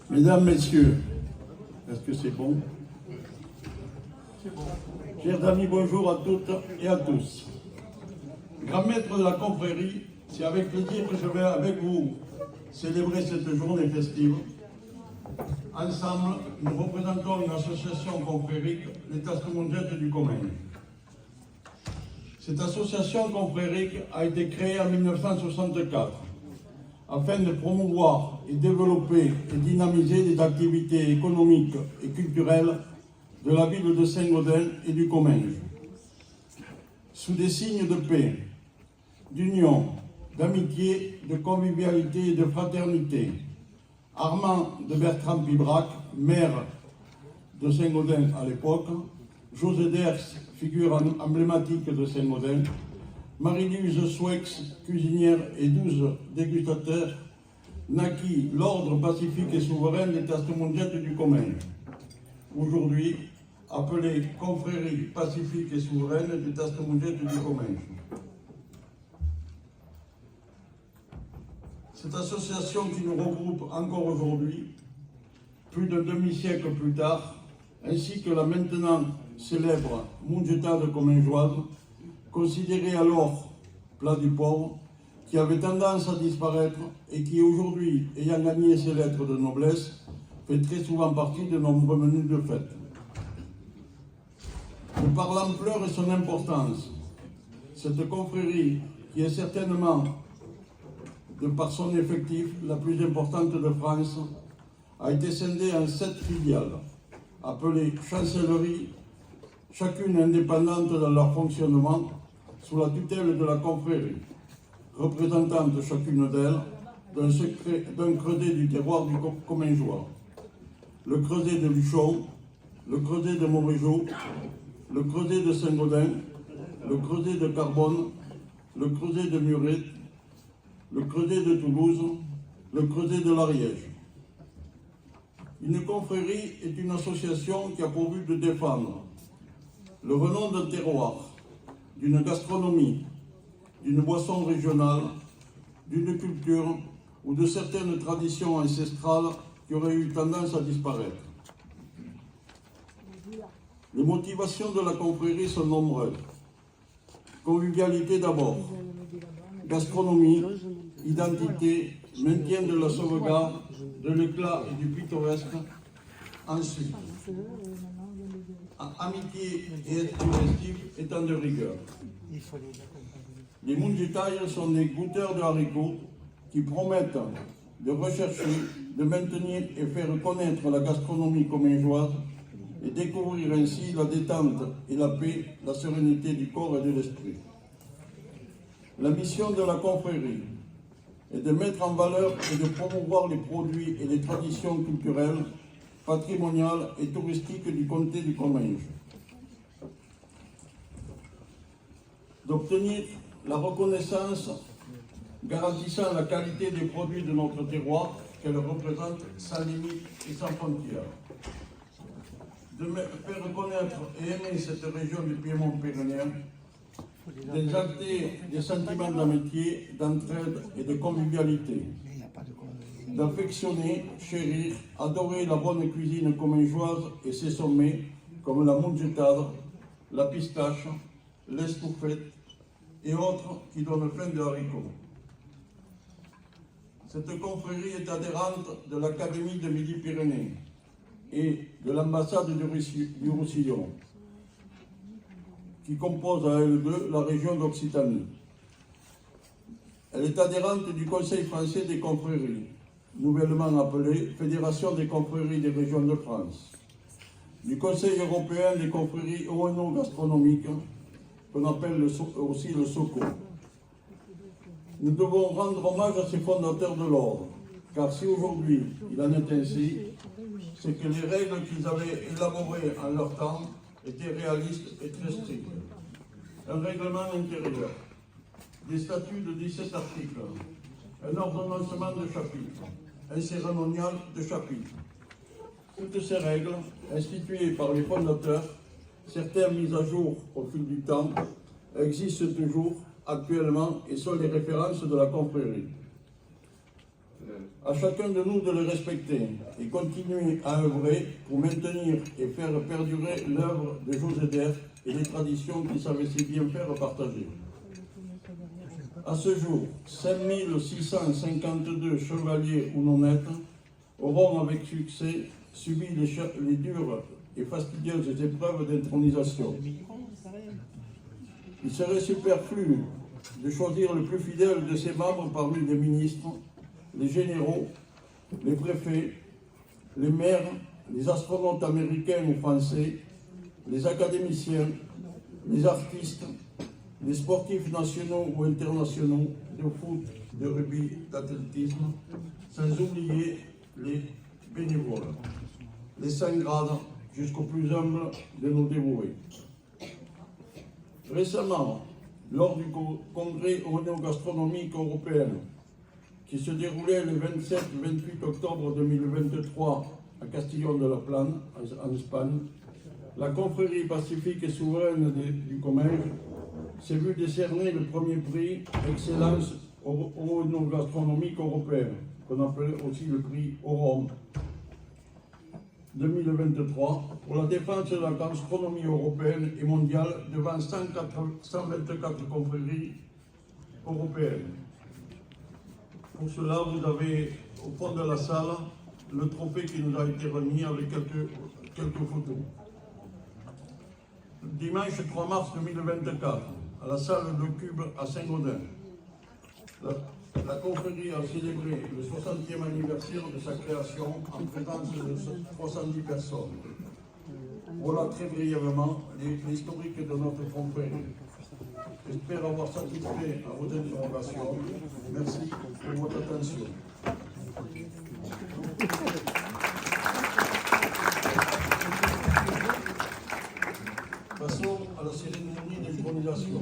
Mesdames, Messieurs, est-ce que c'est bon? Chers amis, bonjour à toutes et à tous. Grand maître de la confrérie, c'est avec plaisir que je vais avec vous célébrer cette journée festive. Ensemble, nous représentons une association confrérique, les Tastemongètes du Comminges. Cette association confrérique a été créée en 1964 afin de promouvoir et développer et dynamiser les activités économiques et culturelles de la ville de Saint-Gaudens et du Comminges. Sous des signes de paix, d'union, d'amitié, de convivialité et de fraternité, Armand de Bertrand Pibrac, maire de Saint-Gaudens à l'époque, José Ders, figure emblématique de Saint-Gaudens, Marie-Louise Souex, cuisinière et 12 dégustateurs, naquit l'ordre pacifique et souverain des Tastemongètes du Comminges, aujourd'hui appelé confrérie pacifique et souveraine des Tastemongètes du Comminges. Cette association qui nous regroupe encore aujourd'hui, plus d'un demi-siècle plus tard, ainsi que la maintenant célèbre Mungetade commingeoise, considérée alors plat du pauvre, qui avait tendance à disparaître et qui aujourd'hui, ayant gagné ses lettres de noblesse, fait très souvent partie de nombreux menus de fête. De par l'ampleur et son importance, cette confrérie, qui est certainement, de par son effectif, la plus importante de France, a été scindée en 7 filiales, appelées chancelleries, chacune indépendante dans leur fonctionnement, sous la tutelle de la confrérie, représentante chacune d'elles d'un creuset du terroir du Commingeois. Le creuset de Luchon, le creuset de Montrégeau, le creuset de Saint-Gaudens, le creuset de Carbone, le creuset de Muret, le creuset de Toulouse, le creuset de l'Ariège. Une confrérie est une association qui a pour but de défendre le renom d'un terroir, d'une gastronomie, d'une boisson régionale, d'une culture ou de certaines traditions ancestrales qui auraient eu tendance à disparaître. Les motivations de la confrérie sont nombreuses. Convivialité d'abord, gastronomie, identité, maintien de la sauvegarde, de l'éclat et du pittoresque. Ensuite, amitié et esprit festif étant de rigueur. Les Mungetailles sont des goûteurs de haricots qui promettent de rechercher, de maintenir et faire connaître la gastronomie commingeoise et découvrir ainsi la détente et la paix, la sérénité du corps et de l'esprit. La mission de la confrérie est de mettre en valeur et de promouvoir les produits et les traditions culturelles, patrimoniales et touristiques du comté du Comminges. D'obtenir la reconnaissance garantissant la qualité des produits de notre terroir qu'elle représente sans limite et sans frontières. De faire connaître et aimer cette région du Piémont-Pyrénéen, d'exalter des sentiments d'amitié, d'entraide et de convivialité, d'affectionner, chérir, adorer la bonne cuisine commingeoise et ses sommets comme la mungetade, la pistache, l'estoufette et autres qui donnent plein de haricots. Cette confrérie est adhérente de l'Académie de Midi-Pyrénées et de l'ambassade du Roussillon, qui compose à elle deux la région d'Occitanie. Elle est adhérente du Conseil français des confréries, nouvellement appelé Fédération des confréries des régions de France, du Conseil européen des confréries oeno-gastronomiques, qu'on appelle aussi le SOCO. Nous devons rendre hommage à ces fondateurs de l'ordre, car si aujourd'hui il en est ainsi, c'est que les règles qu'ils avaient élaborées en leur temps étaient réalistes et très strictes. Un règlement intérieur, des statuts de 17 articles, un ordonnancement de chapitres, un cérémonial de chapitres. Toutes ces règles, instituées par les fondateurs, certaines mises à jour au fil du temps, existent toujours actuellement et sont les références de la confrérie. À chacun de nous de le respecter et continuer à œuvrer pour maintenir et faire perdurer l'œuvre de José d'Ers et les traditions qu'il savait si bien faire partager. À ce jour, 5652 chevaliers ou non nets auront avec succès subi les dures et fastidieuses épreuves d'intronisation. Il serait superflu de choisir le plus fidèle de ses membres parmi les ministres, les généraux, les préfets, les maires, les astronautes américains ou français, les académiciens, les artistes, les sportifs nationaux ou internationaux de foot, de rugby, d'athlétisme, sans oublier les bénévoles, les 5 grades jusqu'aux plus humbles de nos dévoués. Récemment, lors du congrès onogastronomique européen, qui se déroulait le 27-28 octobre 2023 à Castillon de la Plana, en Espagne, la confrérie pacifique et souveraine du Comminges s'est vue décerner le premier prix Excellence onogastronomique européenne, qu'on appelle aussi le prix Orom 2023, pour la défense de la gastronomie européenne et mondiale devant 124 confréries européennes. Pour cela, vous avez au fond de la salle le trophée qui nous a été remis avec quelques photos. Dimanche 3 mars 2024, à la salle de Cube à Saint-Gaudens, la confrérie a célébré le 60e anniversaire de sa création en présence de 70 personnes. Voilà très brièvement l'historique de notre confrérie. J'espère avoir satisfait à vos interrogations. Merci pour votre attention. Passons à la cérémonie d'intronisation.